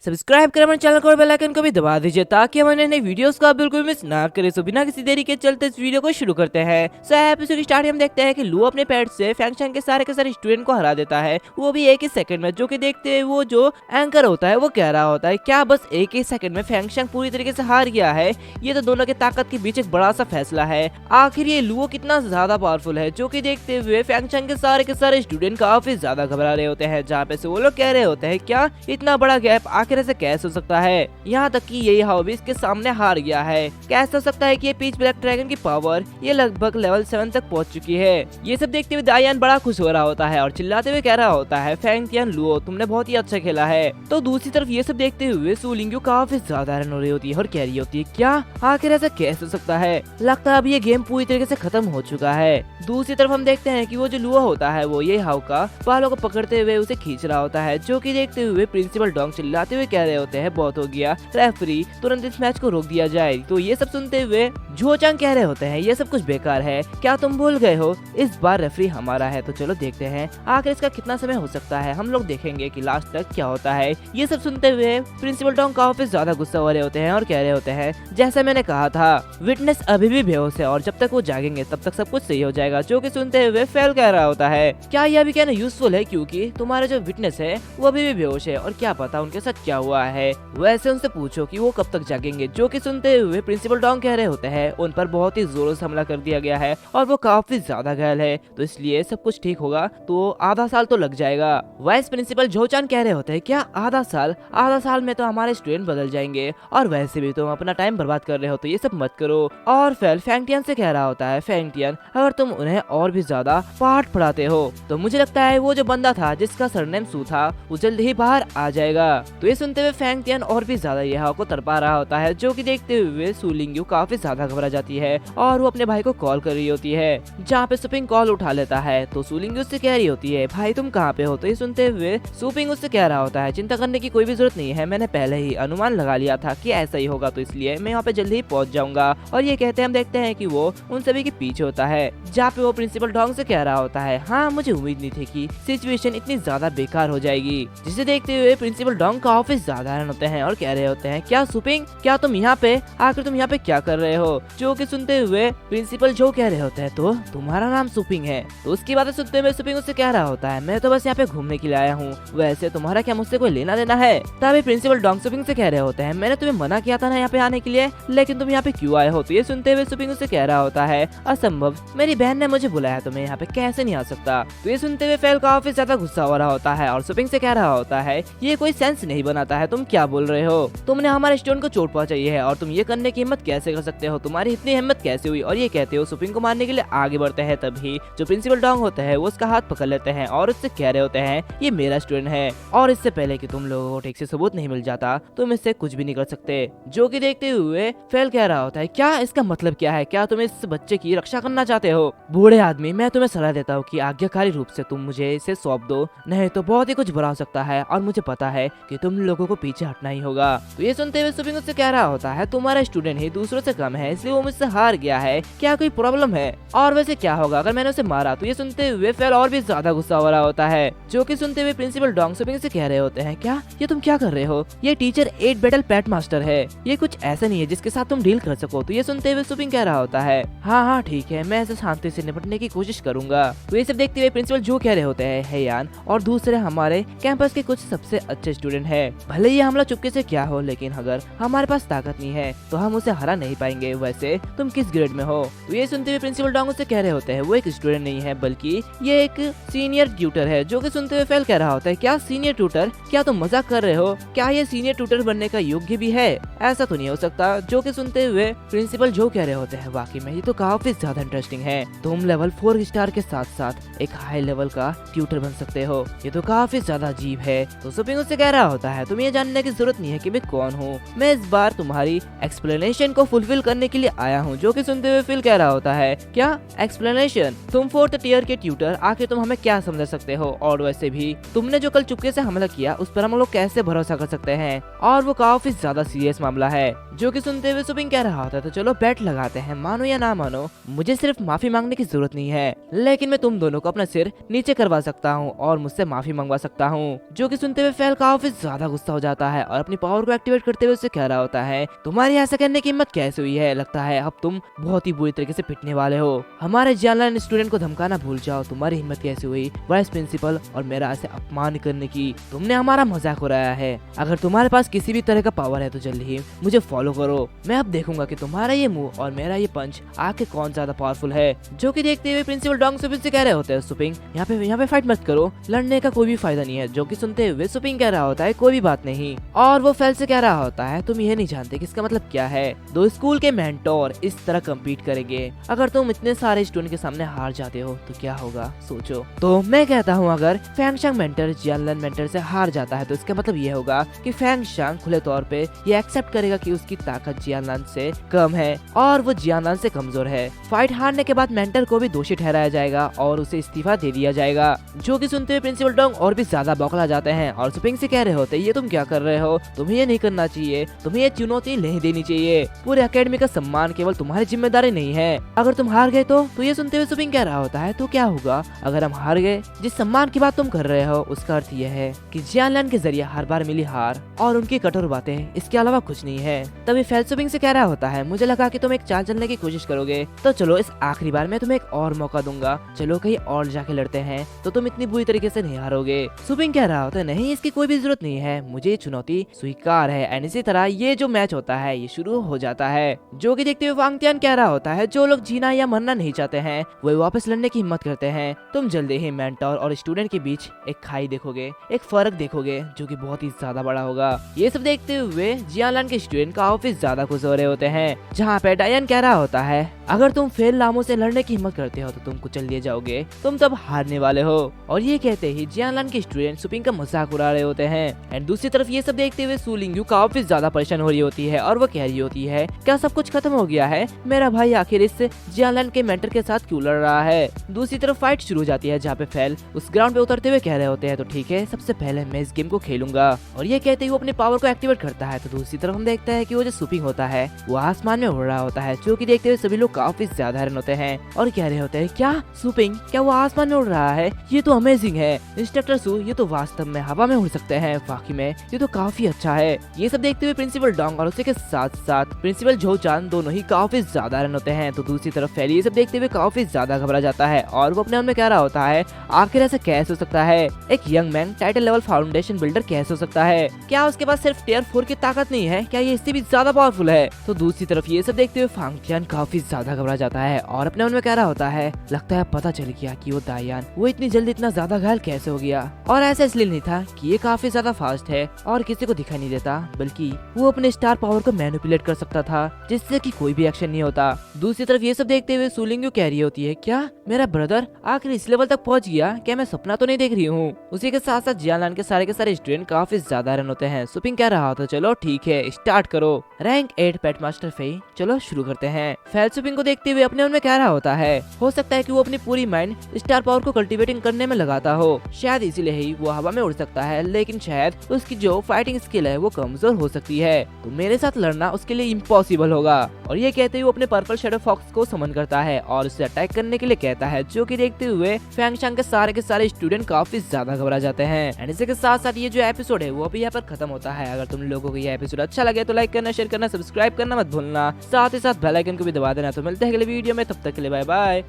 Subscribe करें हमारे channel को और बेल आइकन को भी दबा दीजिए ताकि हमारे नए वीडियोस को आप बिल्कुल मिस ना करें। सो बिना किसी देरी के चलते इस वीडियो को शुरू करते हैं। सो एपिसोड स्टार्ट हम देखते हैं कि लू अपने पैड से फैंगशंग के सारे स्टूडेंट को हरा देता है, वो भी एक ही सेकंड में। जो कि देखते हैं वो जो एंकर होता है वो कह रहा होता है क्या बस एक ही सेकंड में फैंगशंग पूरी तरीके से हार गया है। ये तो दोनों की ताकत के बीच एक बड़ा सा फैसला है। आखिर ये लू कितना ज्यादा पावरफुल है। जो कि देखते हुए फैंगशंग के सारे स्टूडेंट काफी ज्यादा घबरा रहे होते हैं, जहाँ पे से वो लोग कह रहे होते हैं क्या इतना बड़ा गैप आखिर ऐसे कैसे हो सकता है। यहाँ तक कि यही हाउ भी इसके सामने हार गया है। कैसे हो सकता है कि ये पिच ब्लैक ड्रैगन की पावर ये लगभग लेवल 7 तक पहुँच चुकी है। ये सब देखते हुए दायान बड़ा खुश हो रहा होता है और चिल्लाते हुए कह रहा होता है फैंगटियन लुओ तुमने बहुत ही अच्छा खेला है। तो दूसरी तरफ ये सब देखते हुए सू लिंग्यू काफी ज्यादा हैरान हो रही होती है और कह रही होती है क्या आखिर ऐसा कैसे हो सकता है। लगता है अब ये गेम पूरी तरीके से खत्म हो चुका है। दूसरी तरफ हम देखते हैं कि वो जो लुओ होता है वो ये हाउ का बालों को पकड़ते हुए उसे खींच रहा होता है। जो कि देखते हुए प्रिंसिपल डोंग चिल्लाते हुए कह रहे होते हैं बहुत हो गया, रेफरी तुरंत इस मैच को रोक दिया जाए। तो ये सब सुनते हुए जो चांग कह रहे होते हैं ये सब कुछ बेकार है, क्या तुम भूल गए हो इस बार रेफरी हमारा है। तो चलो देखते हैं आखिर इसका कितना समय हो सकता है, हम लोग देखेंगे कि लास्ट तक क्या होता है। ये सब सुनते हुए प्रिंसिपल डोंग काफी ज्यादा गुस्सा हो रहे होते हैं और कह रहे होते हैं जैसा मैंने कहा था विटनेस अभी भी बेहोश है और जब तक वो जागेंगे तब तक सब कुछ सही हो जाएगा। जो कि सुनते हुए फेल कह रहा होता है क्या यह भी कहना यूजफुल है क्योंकि तुम्हारा जो विटनेस है वो अभी भी बेहोश है और क्या पता उनके साथ क्या हुआ है, वैसे उनसे पूछो कि वो कब तक जागेंगे। जो कि सुनते हुए प्रिंसिपल डोंग कह रहे होते हैं उन पर बहुत ही जोरों से हमला कर दिया गया है और वो काफी ज्यादा घायल है, तो इसलिए सब कुछ ठीक होगा तो आधा साल तो लग जाएगा। वाइस प्रिंसिपल जो चान कह रहे होते हैं क्या आधा साल में तो हमारे स्टूडेंट बदल जाएंगे और वैसे भी तुम अपना टाइम बर्बाद कर रहे हो तो ये सब मत करो। और फिर फैंगटियन से कह रहा होता है फैंगटियन अगर तुम उन्हें और भी ज्यादा पाठ पढ़ाते हो तो मुझे लगता है वो जो बंदा था जिसका सरनेम सू था वो जल्द ही बाहर आ जाएगा। तो ये सुनते हुए फैंगटियन और भी ज्यादा यह को तड़पा रहा होता है। जो कि देखते हुए सू लिंग्यू काफी ज्यादा घबरा जाती है और वो अपने भाई को कॉल कर रही होती है, जहाँ पे सुपिंग कॉल उठा लेता है। तो सू लिंग्यू उससे कह रही होती है भाई तुम कहाँ पे हो। तो ये सुनते हुए सुपिंग उससे कह रहा होता है चिंता करने की कोई भी जरूरत नहीं है, मैंने पहले ही अनुमान लगा लिया था कि ऐसा ही होगा तो इसलिए मैं यहाँ पे जल्दी ही पहुंच जाऊंगा। और ये कहते हम देखते हैं कि वो उन सभी के पीछे होता है, जहाँ पे वो प्रिंसिपल डोंग से कह रहा होता है हाँ मुझे उम्मीद नहीं थी कि सिचुएशन इतनी ज्यादा बेकार हो जाएगी। जिसे देखते हुए प्रिंसिपल डोंग काफी ज्यादा हैरान होते हैं और कह रहे होते हैं क्या सुपिंग क्या तुम यहाँ पे आखिर तुम यहाँ पे क्या कर रहे हो। जो कि सुनते हुए प्रिंसिपल जो कह रहे होते हैं तो तुम्हारा नाम सुपिंग है। तो उसकी बातें सुनते हुए सुपिंग उससे कह रहा होता है मैं तो बस यहाँ पे घूमने के लिए आया हूँ, वैसे तुम्हारा क्या मुझसे कोई लेना देना है। तभी प्रिंसिपल डोंग सुपिंग से कह रहे होते हैं मैंने तुम्हें मना किया था ना यहाँ पे आने के लिए, लेकिन तुम यहाँ पे क्यों आए हो। तो ये सुनते हुए सुपिंग उससे कह रहा होता है असंभव, मेरी बहन ने मुझे बुलाया तो मैं यहाँ पे कैसे नहीं आ सकता। तो ये सुनते हुए फेल काफी ज्यादा गुस्सा हो रहा होता है और सुपिंग से कह रहा होता है ये कोई सेंस नहीं बनाता है, तुम क्या बोल रहे हो, तुमने हमारे स्टूडेंट को चोट पहुंचाई है और तुम ये करने की हिम्मत कैसे कर सकते हो, तुम्हारी इतनी हिम्मत कैसे हुई। और ये कहते हो सुपिंग को मारने के लिए आगे बढ़ते हैं, तभी जो प्रिंसिपल डोंग होता है वो उसका हाथ पकड़ लेते हैं और उससे कह रहे होते हैं ये मेरा स्टूडेंट है और इससे पहले कि तुम लोगों को ठीक से सबूत नहीं मिल जाता तुम इससे कुछ भी नहीं कर सकते। जो कि देखते हुए फेल कह रहा होता है क्या इसका मतलब क्या है, क्या तुम इस बच्चे की रक्षा करना चाहते हो। बूढ़े आदमी मैं तुम्हें सलाह देता हूँ कि आज्ञाकारी रूप से तुम मुझे इसे सौंप दो, नहीं तो बहुत ही कुछ बुरा हो सकता है और मुझे पता है कि तुम लोगों को पीछे हटना ही होगा। तो ये सुनते हुए सुपिंग उससे कह रहा होता है तुम्हारा स्टूडेंट ही दूसरों से कम है इसलिए वो मुझसे हार गया है, क्या कोई प्रॉब्लम है और वैसे क्या होगा अगर मैंने उसे मारा। तो ये सुनते हुए फेल और भी ज्यादा गुस्सा हो रहा होता है। जो कि सुनते हुए प्रिंसिपल डोंग सुपिंग से कह रहे होते हैं क्या ये तुम क्या कर रहे हो, ये टीचर 8 बैटल पैट मास्टर है, ये कुछ ऐसा नहीं है जिसके साथ तुम डील कर सको। तो ये सुनते हुए सुपिंग कह रहा होता है हाँ ठीक है मैं ऐसे शांति से निपटने की कोशिश करूंगा। तो ये सब देखते हुए प्रिंसिपल जो कह रहे होते हैं हेयान और दूसरे हमारे कैंपस के कुछ सबसे अच्छे स्टूडेंट है, भले ये हमला चुपके से क्या हो लेकिन अगर हमारे पास ताकत नहीं है तो हम उसे हरा नहीं पाएंगे, वैसे तुम किस ग्रेड में हो। तो ये सुनते हुए प्रिंसिपल डोंग से कह रहे होते हैं वो एक स्टूडेंट नहीं है बल्कि ये एक सीनियर ट्यूटर है। जो कि सुनते हुए फेल कह रहा होता है क्या सीनियर ट्यूटर, क्या तुम मजाक कर रहे हो, क्या ये सीनियर ट्यूटर बनने का योग्य भी है, ऐसा तो नहीं हो सकता। जो कि सुनते हुए प्रिंसिपल जो कह रहे होते हैं वाकई में ये तो काफी ज्यादा इंटरेस्टिंग है, तुम लेवल 4 स्टार के साथ साथ एक हाई लेवल का ट्यूटर बन सकते हो, ये तो काफी ज्यादा अजीब है। तो सुपिंग उससे कह रहा होता है तुम्हें जानने की जरूरत नहीं है कि मैं कौन हूँ, मैं इस बार तुम्हारी एक्सप्लेनेशन को फुलफिल करने के लिए आया हूँ। जो कि सुनते हुए फिल कह रहा होता है क्या एक्सप्लेनेशन, तुम 4th टियर के ट्यूटर आखिर तुम हमें क्या समझ सकते हो और वैसे भी तुमने जो कल चुपके से हमला किया उस पर हम लोग कैसे भरोसा कर सकते हैं और वो काफी ज्यादा सीरियस मामला है। जो कि सुनते हुए सुपिंग कह रहा होता है तो चलो बैट लगाते हैं, मानो या ना मानो मुझे सिर्फ माफी मांगने की जरूरत नहीं है, लेकिन मैं तुम दोनों को अपना सिर नीचे करवा सकता हूँ और मुझसे माफी मंगवा सकता हूँ। जो कि सुनते हुए फेल काफी ज्यादा गुस्सा हो जाता है और अपनी पावर को एक्टिवेट करते हुए उससे कह रहा होता है, तुम्हारी ऐसा करने की हिम्मत कैसे हुई है, लगता है अब तुम बहुत ही बुरी तरीके से पिटने वाले हो। हमारे जियानलान स्टूडेंट को धमकाना भूल जाओ, तुम्हारी हिम्मत कैसे हुई वाइस प्रिंसिपल और मेरा ऐसे अपमान करने की, तुमने हमारा मजाक उड़ाया है। अगर तुम्हारे पास किसी भी तरह का पावर है तो जल्दी ही मुझे फॉलो करो, मैं अब देखूंगा कि तुम्हारा ये मुंह और मेरा ये पंच आके कौन ज्यादा पावरफुल है। जो कि देखते हुए प्रिंसिपल डोंग सुपिंग से कह रहे होते हैं, सुपिंग यहाँ पे फाइट मत करो, लड़ने का कोई भी फायदा नहीं है। जो कि सुनते हुए सुपिंग कह रहा होता है, कोई भी बात नहीं। और वो फेल से कह रहा होता है, तुम ये नहीं जानते कि इसका मतलब क्या है, दो स्कूल के मेंटोर इस तरह कम्पीट करेंगे, अगर तुम इतने सारे स्टूडेंट के सामने हार जाते हो तो क्या होगा सोचो। तो मैं कहता हूँ अगर फैंगशांग मेंटर जियानलान मेंटर से हार जाता है तो इसका मतलब ये होगा कि फैंगशांग खुले तौर पे ये एक्सेप्ट करेगा कि उसकी ताकत जियानलान से कम है और वो जियानलान से कमजोर है। फाइट हारने के बाद मेंटर को भी दोषी ठहराया जाएगा और उसे इस्तीफा दे दिया जाएगा। जो कि सुनते हुए प्रिंसिपल डोंग और भी ज्यादा बौखला जाते हैं और सुपिंग से कह रहे होते, ये तुम क्या कर रहे हो, तुम्हें ये नहीं करना चाहिए, तुम्हें ये चुनौती नहीं देनी चाहिए, पूरे अकेडमी का सम्मान केवल तुम्हारी जिम्मेदारी नहीं है, अगर तुम हार गए तो ये सुनते हुए सुपिंग कह रहा होता है, तो क्या होगा अगर हम हार गए, जिस सम्मान की बात तुम कर रहे हो उसका अर्थ यह है कि जियानलान के जरिए हर बार मिली हार और उनकी कठोर बातें, इसके अलावा कुछ नहीं है। तभी फेल सुपिंग से कह रहा होता है, मुझे लगा कि तुम एक चाल चलने की कोशिश करोगे, तो चलो इस आखिरी बार मैं तुम्हें एक और मौका दूंगा, चलो कहीं और जाके लड़ते हैं तो तुम इतनी बुरी तरीके से नहीं हारोगे। सुपिंग कह रहा होता है, नहीं इसकी कोई भी जरूरत नहीं है, मुझे ये चुनौती स्वीकार है। एंड इसी तरह ये जो मैच होता है ये शुरू हो जाता है। जो कि देखते हुए वांग तियान कह रहा होता है, जो लोग जीना या मरना नहीं चाहते हैं वो वापस लड़ने की हिम्मत करते हैं, तुम जल्दी ही मेंटर और स्टूडेंट के बीच एक खाई देखोगे, एक फर्क देखोगे जो कि बहुत ही ज्यादा बड़ा होगा। ये सब देखते हुए जियानलान के स्टूडेंट काफी ज्यादा खुश हो रहे होते हैं। जहाँ पे डायन कह रहा होता है, अगर तुम फेल लामों से लड़ने की हिम्मत करते हो तो तुम कुचल दिए जाओगे, तुम तब हारने वाले हो। और ये कहते ही जियानलान के स्टूडेंट सुपिंग का मजाक उड़ा रहे होते हैं। एंड दूसरी तरफ ये सब देखते हुए सुलिंग यू काफी ज्यादा परेशान हो रही होती है और वो कह रही होती है, क्या सब कुछ खत्म हो गया है, मेरा भाई आखिर इस जियानलान के मेंटर के साथ क्यों लड़ रहा है। दूसरी तरफ फाइट शुरू हो जाती है जहाँ पे फेल उस ग्राउंड पे उतरते हुए कह रहे होते हैं, तो ठीक है सबसे पहले मैं इस गेम को खेलूंगा। और ये कहते ही वो अपने पावर को एक्टिवेट करता है। तो दूसरी तरफ हम देखते हैं कि वो जो सुपिंग होता है वो आसमान में उड़ रहा होता है। जो कि देखते हुए सभी लोग काफी ज्यादा हैरान होते हैं और कह रहे होते हैं, क्या सुपिंग, क्या वो आसमान में उड़ रहा है, ये तो अमेजिंग है। इंस्ट्रक्टर सू, ये तो वास्तव में हवा में उड़ सकते हैं, वाकई में ये तो काफी अच्छा है। ये सब देखते हुए प्रिंसिपल डोंग और उसी के साथ साथ प्रिंसिपल झो चान दोनों ही काफी ज्यादा हैरान होते हैं। तो दूसरी तरफ फेल ये सब देखते हुए काफी ज्यादा घबरा जाता है और वो अपने मन में कह रहा होता है, आखिर ऐसा कैसे हो सकता है, एक young man title level foundation builder कैसे हो सकता है, क्या उसके पास सिर्फ टियर 4 की ताकत नहीं है, क्या ये इससे भी ज्यादा पावरफुल है। तो दूसरी तरफ ये सब देखते हुए फांग तियान काफी ज्यादा घबरा जाता है और अपने मन में कह रहा होता है, लगता है पता चल गया कि वो दायान वो इतनी जल्दी इतना ज्यादा घायल कैसे हो गया। और ऐसा इसलिए नहीं था कि ये काफी ज्यादा फास्ट है और किसी को दिखाई नहीं देता, बल्कि वो अपने स्टार पावर को मैनिपुलेट कर सकता था जिससे कि कोई भी एक्शन नहीं होता। दूसरी तरफ ये सब देखते हुए सुलिंग कह रही होती है, क्या मेरा ब्रदर आखिर इस लेवल तक पहुंच गया, क्या मैं सपना तो नहीं देख रही हूँ। उसी के साथ साथ जियानलान के सारे स्टूडेंट काफी ज्यादा हैरान होते हैं। सुपिंग कह रहा था, चलो ठीक है स्टार्ट करो, रैंक 8 पेट मास्टर फेई, चलो शुरू करते हैं। फेल सुपिंग को देखते हुए अपने मन में कह रहा होता है, हो सकता है कि वो अपनी पूरी माइंड स्टार पावर को कल्टीवेटिंग करने में लगाता हो, शायद इसीलिए ही वो हवा में उड़ सकता है, लेकिन शायद उसकी जो फाइटिंग स्किल है वो कमजोर हो सकती है, तो मेरे साथ लड़ना उसके लिए इम्पॉसिबल होगा। और ये कहते हुए वो अपने पर्पल शैडो फॉक्स को समन करता है और उससे अटैक करने के लिए कहता है। जो कि देखते हुए फैंगशांग के सारे स्टूडेंट काफी ज्यादा घबरा जाते हैं। एंड इसी के साथ साथ ये जो एपिसोड है वो अभी यहाँ पर खत्म होता है। अगर तुम लोगों को ये एपिसोड अच्छा लगे तो लाइक करना, शेयर करना, सब्सक्राइब करना मत भूलना, साथ ही साथ बेल आइकन को भी दबा देना। तो मिलते हैं अगले वीडियो में, तब तक के लिए बाय बाय।